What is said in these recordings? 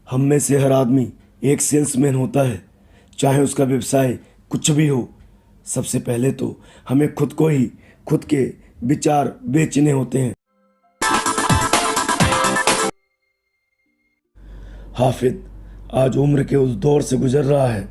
हम में से हर आदमी एक सेल्समैन होता है, चाहे उसका व्यवसाय कुछ भी हो। सबसे पहले तो हमें खुद को ही खुद के विचार बेचने होते हैं। हाफिद आज उम्र के उस दौर से गुजर रहा है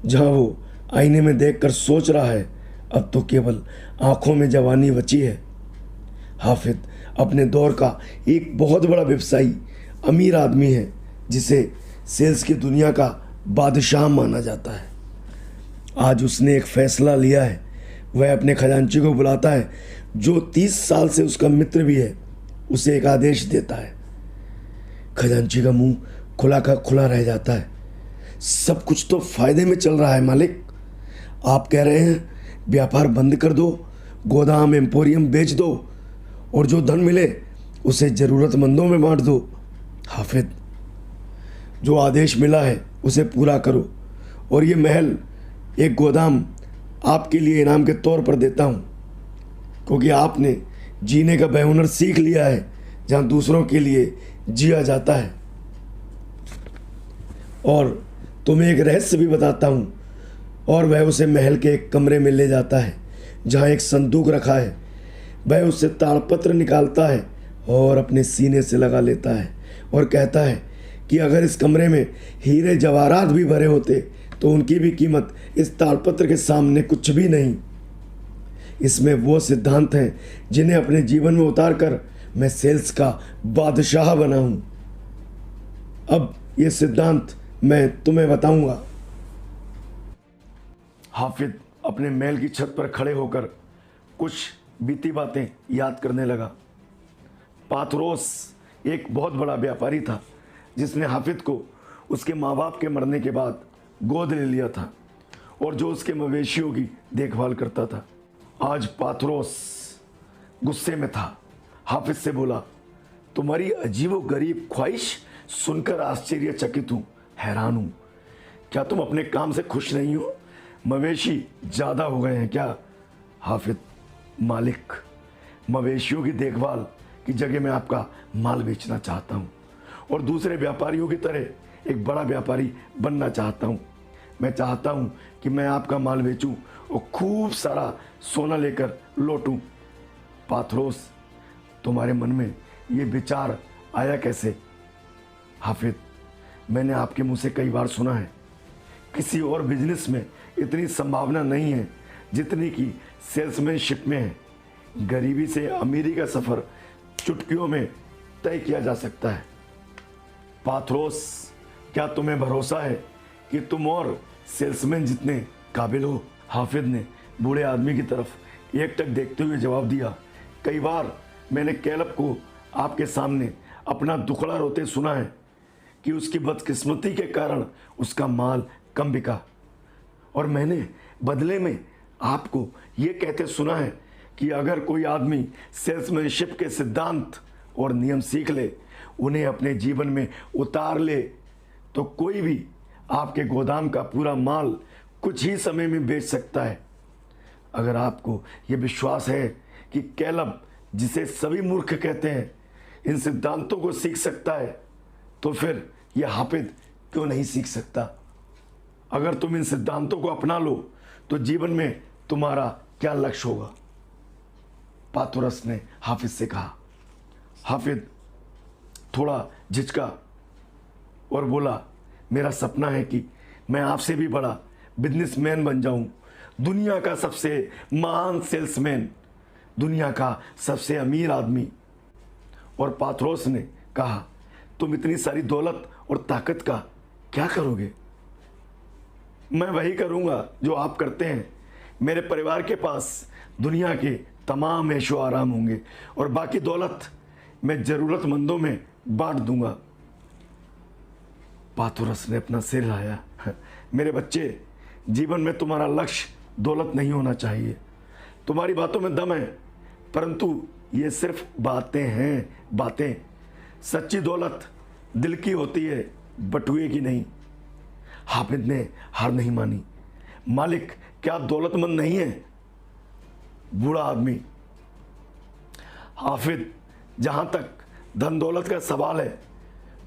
जहां वो आईने में देखकर सोच रहा है, अब तो केवल आंखों में जवानी बची है। हाफिद अपने दौर का एक बहुत बड़ा व्यवसायी, अमीर आदमी है जिसे सेल्स की दुनिया का बादशाह माना जाता है। आज उसने एक फैसला लिया है। वह अपने खजांची को बुलाता है, जो 30 साल से उसका मित्र भी है, उसे एक आदेश देता है। खजांची का मुंह खुला का खुला रह जाता है। सब कुछ तो फायदे में चल रहा है मालिक। आप कह रहे हैं व्यापार बंद कर दो, गोदाम एम्पोरियम बेच दो और जो धन मिले उसे ज़रूरतमंदों में बांट दो। हाफिद, जो आदेश मिला है उसे पूरा करो और ये महल, एक गोदाम आपके लिए इनाम के तौर पर देता हूँ, क्योंकि आपने जीने का बेहुनर सीख लिया है जहाँ दूसरों के लिए जिया जाता है। और तुम्हें एक रहस्य भी बताता हूँ। और वह उसे महल के एक कमरे में ले जाता है जहाँ एक संदूक रखा है। वह उससे ताड़पत्र निकालता है और अपने सीने से लगा लेता है और कहता है कि अगर इस कमरे में हीरे जवाहरात भी भरे होते तो उनकी भी कीमत इस ताड़पत्र के सामने कुछ भी नहीं। इसमें वो सिद्धांत हैं जिन्हें अपने जीवन में उतार कर मैं सेल्स का बादशाह बना हूँ। अब ये सिद्धांत मैं तुम्हें बताऊंगा। हाफिज अपने महल की छत पर खड़े होकर कुछ बीती बातें याद करने लगा। पाथरोस एक बहुत बड़ा व्यापारी था जिसने हाफिज को उसके माँ बाप के मरने के बाद गोद ले लिया था और जो उसके मवेशियों की देखभाल करता था। आज पाथरोस गुस्से में था। हाफिज से बोला, तुम्हारी अजीबो गरीब ख्वाहिश सुनकर आश्चर्यचकित हूँ, हैरान हूँ। क्या तुम अपने काम से खुश नहीं हो? मवेशी ज़्यादा हो गए हैं क्या? हाफिज, मालिक, मवेशियों की देखभाल की जगह मैं आपका माल बेचना चाहता हूँ और दूसरे व्यापारियों की तरह एक बड़ा व्यापारी बनना चाहता हूँ। मैं चाहता हूँ कि मैं आपका माल बेचूँ और खूब सारा सोना लेकर लौटूँ। पाथरोस, तुम्हारे मन में ये विचार आया कैसे? हाफिज, मैंने आपके मुंह से कई बार सुना है, किसी और बिजनेस में इतनी संभावना नहीं है जितनी कि सेल्समैनशिप में है। गरीबी से अमीरी का सफ़र चुटकियों में तय किया जा सकता है। पाथरोस, क्या तुम्हें भरोसा है कि तुम और सेल्समैन जितने काबिल हो? हाफिज ने बूढ़े आदमी की तरफ एकटक देखते हुए जवाब दिया, कई बार मैंने कैलब को आपके सामने अपना दुखड़ा रोते सुना है कि उसकी बदकिस्मती के कारण उसका माल कम बिका, और मैंने बदले में आपको ये कहते सुना है कि अगर कोई आदमी सेल्समैनशिप के सिद्धांत और नियम सीख ले, उन्हें अपने जीवन में उतार ले, तो कोई भी आपके गोदाम का पूरा माल कुछ ही समय में बेच सकता है। अगर आपको ये विश्वास है कि कैलब, जिसे सभी मूर्ख कहते हैं, इन सिद्धांतों को सीख सकता है, तो फिर यह हाफिज क्यों नहीं सीख सकता? अगर तुम इन सिद्धांतों को अपना लो तो जीवन में तुम्हारा क्या लक्ष्य होगा? पाथरोस ने हाफिज से कहा। हाफिज थोड़ा झिझका और बोला, मेरा सपना है कि मैं आपसे भी बड़ा बिजनेसमैन बन जाऊं, दुनिया का सबसे महान सेल्समैन, दुनिया का सबसे अमीर आदमी। और पाथरोस ने कहा, तुम इतनी सारी दौलत और ताकत का क्या करोगे? मैं वही करूंगा जो आप करते हैं। मेरे परिवार के पास दुनिया के तमाम ऐशो आराम होंगे और बाकी दौलत मैं ज़रूरतमंदों में बांट दूंगा। पाथरोस ने अपना सिर हिलाया। मेरे बच्चे, जीवन में तुम्हारा लक्ष्य दौलत नहीं होना चाहिए। तुम्हारी बातों में दम है, परंतु ये सिर्फ बातें हैं, बातें। सच्ची दौलत दिल की होती है, बटुए की नहीं। हाफिज ने हार नहीं मानी। मालिक, क्या आप दौलतमंद नहीं है? बूढ़ा आदमी, हाफिज, जहाँ तक धन दौलत का सवाल है,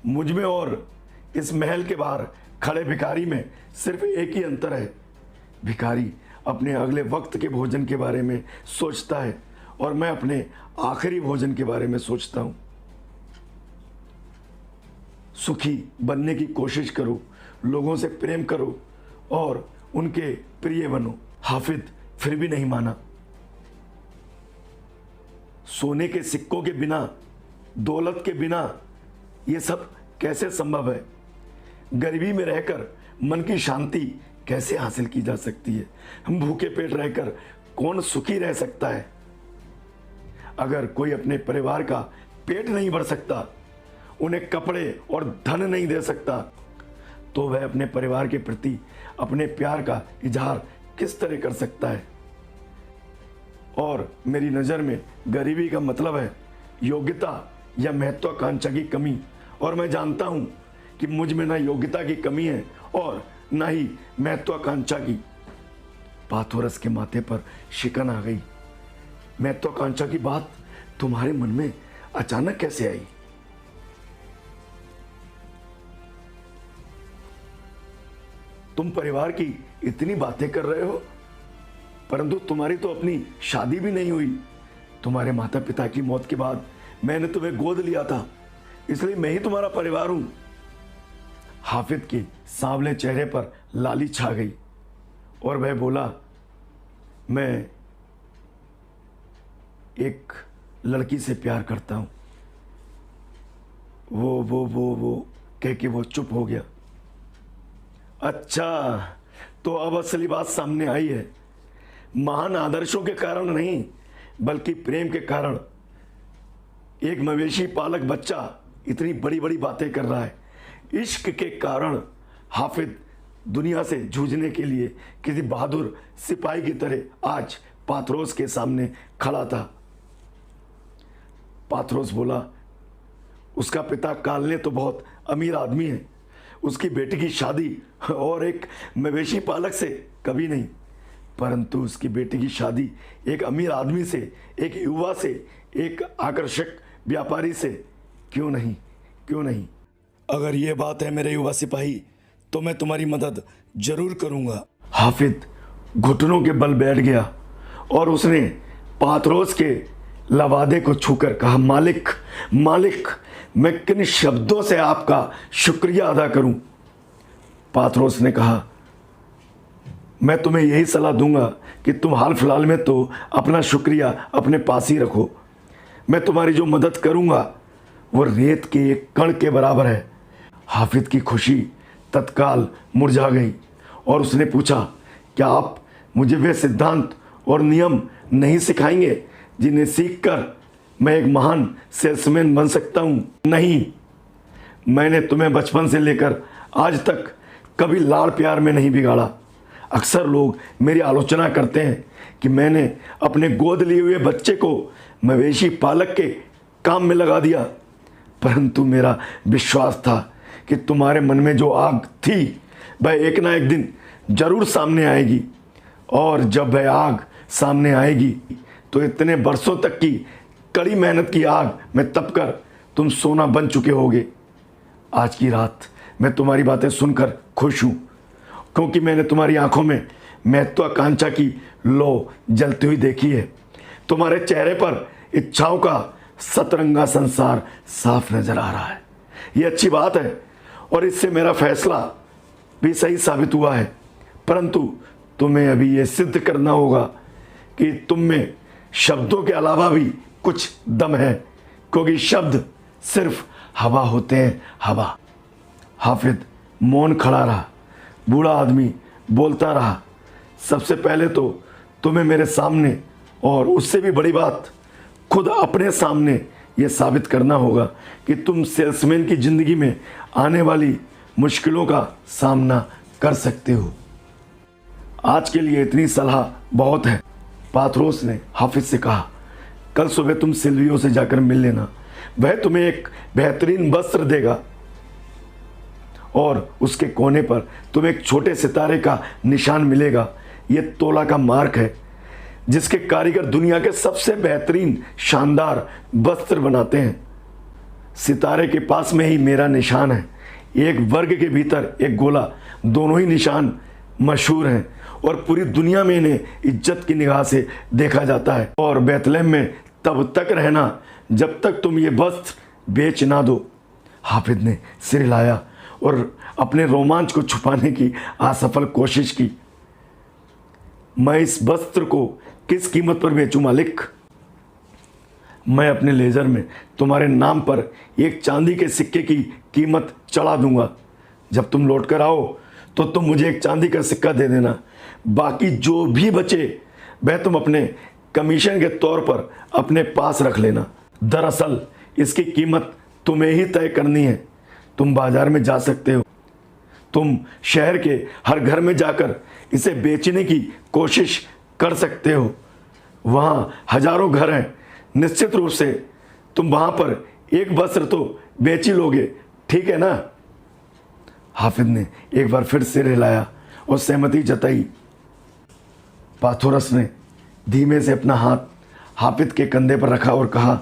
मुझ में और इस महल के बाहर खड़े भिखारी में सिर्फ एक ही अंतर है, भिखारी अपने अगले वक्त के भोजन के बारे में सोचता है और मैं अपने आखिरी भोजन के बारे में सोचता हूं। सुखी बनने की कोशिश करो, लोगों से प्रेम करो और उनके प्रिय बनो। हाफिज फिर भी नहीं माना। सोने के सिक्कों के बिना, दौलत के बिना ये सब कैसे संभव है? गरीबी में रहकर मन की शांति कैसे हासिल की जा सकती है? हम भूखे पेट रहकर कौन सुखी रह सकता है? अगर कोई अपने परिवार का पेट नहीं भर सकता, उन्हें कपड़े और धन नहीं दे सकता, तो वह अपने परिवार के प्रति अपने प्यार का इजहार किस तरह कर सकता है? और मेरी नज़र में गरीबी का मतलब है योग्यता या महत्वाकांक्षा की कमी, और मैं जानता हूं कि मुझ में ना योग्यता की कमी है और ना ही महत्वाकांक्षा की। पाथोरस के माथे पर शिकन आ गई। महत्वाकांक्षा की बात तुम्हारे मन में अचानक कैसे आई? तुम परिवार की इतनी बातें कर रहे हो, परंतु तुम्हारी तो अपनी शादी भी नहीं हुई। तुम्हारे माता पिता की मौत के बाद मैंने तुम्हें गोद लिया था, इसलिए मैं ही तुम्हारा परिवार हूं। हाफिज के सांवले चेहरे पर लाली छा गई और वह बोला, मैं एक लड़की से प्यार करता हूं। वो कह के वो चुप हो गया। अच्छा, तो अब असली बात सामने आई है। महान आदर्शों के कारण नहीं, बल्कि प्रेम के कारण एक मवेशी पालक बच्चा इतनी बड़ी बड़ी बातें कर रहा है। इश्क के कारण हाफिज दुनिया से जूझने के लिए किसी बहादुर सिपाही की तरह आज पाथरोस के सामने खड़ा था। पाथरोस बोला, उसका पिता कालने तो बहुत अमीर आदमी है, उसकी बेटी की शादी और एक मवेशी पालक से कभी नहीं, परंतु उसकी बेटी की शादी एक अमीर आदमी से, एक युवा से, एक आकर्षक व्यापारी से क्यों नहीं? क्यों नहीं? अगर ये बात है मेरे युवा सिपाही, तो मैं तुम्हारी मदद जरूर करूंगा। हाफिज घुटनों के बल बैठ गया और उसने पाथरोस के लवादे को छूकर कहा, मालिक, मालिक, मैं किन शब्दों से आपका शुक्रिया अदा करूं? पाथरोस ने कहा, मैं तुम्हें यही सलाह दूंगा कि तुम हाल फिलहाल में तो अपना शुक्रिया अपने पास ही रखो। मैं तुम्हारी जो मदद करूंगा वो रेत के एक कण के बराबर है। हाफिज की खुशी तत्काल मुरझा गई और उसने पूछा, क्या आप मुझे वे सिद्धांत और नियम नहीं सिखाएंगे जिन्हें सीखकर मैं एक महान सेल्समैन बन सकता हूं? नहीं, मैंने तुम्हें बचपन से लेकर आज तक कभी लाड़ प्यार में नहीं बिगाड़ा। अक्सर लोग मेरी आलोचना करते हैं कि मैंने अपने गोद लिए हुए बच्चे को मवेशी पालक के काम में लगा दिया, परंतु मेरा विश्वास था कि तुम्हारे मन में जो आग थी वह एक ना एक दिन जरूर सामने आएगी, और जब वह आग सामने आएगी तो इतने बरसों तक की कड़ी मेहनत की आग में तपकर तुम सोना बन चुके होगे। आज की रात मैं तुम्हारी बातें सुनकर खुश हूं, क्योंकि मैंने तुम्हारी आंखों में महत्वाकांक्षा की लौ जलती हुई देखी है। तुम्हारे चेहरे पर इच्छाओं का सतरंगा संसार साफ नजर आ रहा है। ये अच्छी बात है और इससे मेरा फैसला भी सही साबित हुआ है, परंतु तुम्हें अभी ये सिद्ध करना होगा कि तुम में शब्दों के अलावा भी कुछ दम है, क्योंकि शब्द सिर्फ हवा होते हैं, हवा। हाफिज मौन खड़ा रहा। बूढ़ा आदमी बोलता रहा, सबसे पहले तो तुम्हें मेरे सामने, और उससे भी बड़ी बात खुद अपने सामने यह साबित करना होगा कि तुम सेल्समैन की जिंदगी में आने वाली मुश्किलों का सामना कर सकते हो। आज के लिए इतनी सलाह बहुत है। पाथरोस ने हाफिज से कहा, कल सुबह तुम सिल्वियो से जाकर मिल लेना, वह तुम्हें एक बेहतरीन वस्त्र देगा और उसके कोने पर तुम्हें एक छोटे सितारे का निशान मिलेगा। यह तोला का मार्क है जिसके कारीगर दुनिया के सबसे बेहतरीन शानदार वस्त्र बनाते हैं। सितारे के पास में ही मेरा निशान है। एक वर्ग के भीतर एक गोला, दोनों ही निशान मशहूर हैं और पूरी दुनिया में इन्हें इज्जत की निगाह से देखा जाता है। और बैतलहम में तब तक रहना जब तक तुम ये वस्त्र बेच ना दो। हाफिज ने सिर हिलाया और अपने रोमांच को छुपाने की असफल कोशिश की। मैं इस वस्त्र को किस कीमत पर बेचूं मालिक? मैं अपने लेजर में तुम्हारे नाम पर एक चांदी के सिक्के की कीमत चढ़ा दूंगा। जब तुम लौट कर आओ तो तुम मुझे एक चांदी का सिक्का दे देना। बाकी जो भी बचे वह तुम अपने कमीशन के तौर पर अपने पास रख लेना। दरअसल इसकी कीमत तुम्हें ही तय करनी है। तुम बाजार में जा सकते हो, तुम शहर के हर घर में जाकर इसे बेचने की कोशिश कर सकते हो। वहाँ हजारों घर हैं, निश्चित रूप से तुम वहाँ पर एक वस्त्र तो बेच ही लोगे, ठीक है ना? हाफिज ने एक बार फिर सिर हिलाया और सहमति जताई। पाथोरस ने धीमे से अपना हाथ हाफिज के कंधे पर रखा और कहा,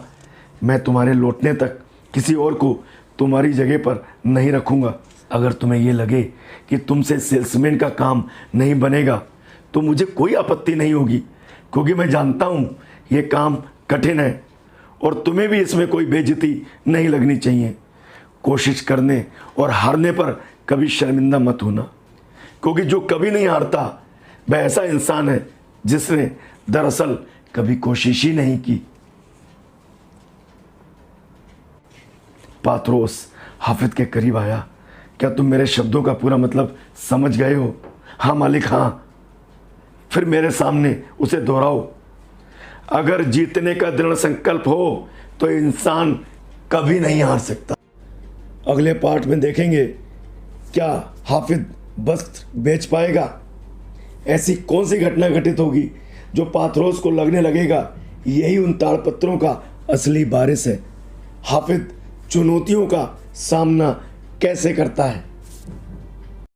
मैं तुम्हारे लौटने तक किसी और को तुम्हारी जगह पर नहीं रखूँगा। अगर तुम्हें ये लगे कि तुमसे सेल्समैन का काम नहीं बनेगा तो मुझे कोई आपत्ति नहीं होगी, क्योंकि मैं जानता हूँ ये काम कठिन है और तुम्हें भी इसमें कोई बेइज्जती नहीं लगनी चाहिए। कोशिश करने और हारने पर कभी शर्मिंदा मत होना, क्योंकि जो कभी नहीं हारता वह ऐसा इंसान है जिसने दरअसल कभी कोशिश ही नहीं की। पाथरोस हाफिज के करीब आया। क्या तुम मेरे शब्दों का पूरा मतलब समझ गए हो? हाँ मालिक, हाँ। फिर मेरे सामने उसे दोहराओ। अगर जीतने का दृढ़ संकल्प हो तो इंसान कभी नहीं हार सकता। अगले पार्ट में देखेंगे क्या हाफिज वस्त्र बेच पाएगा। ऐसी कौन सी घटना घटित होगी जो पाथरोस को लगने लगेगा यही उन ताड़पत्रों का असली बारिश है। हाफिज चुनौतियों का सामना कैसे करता है।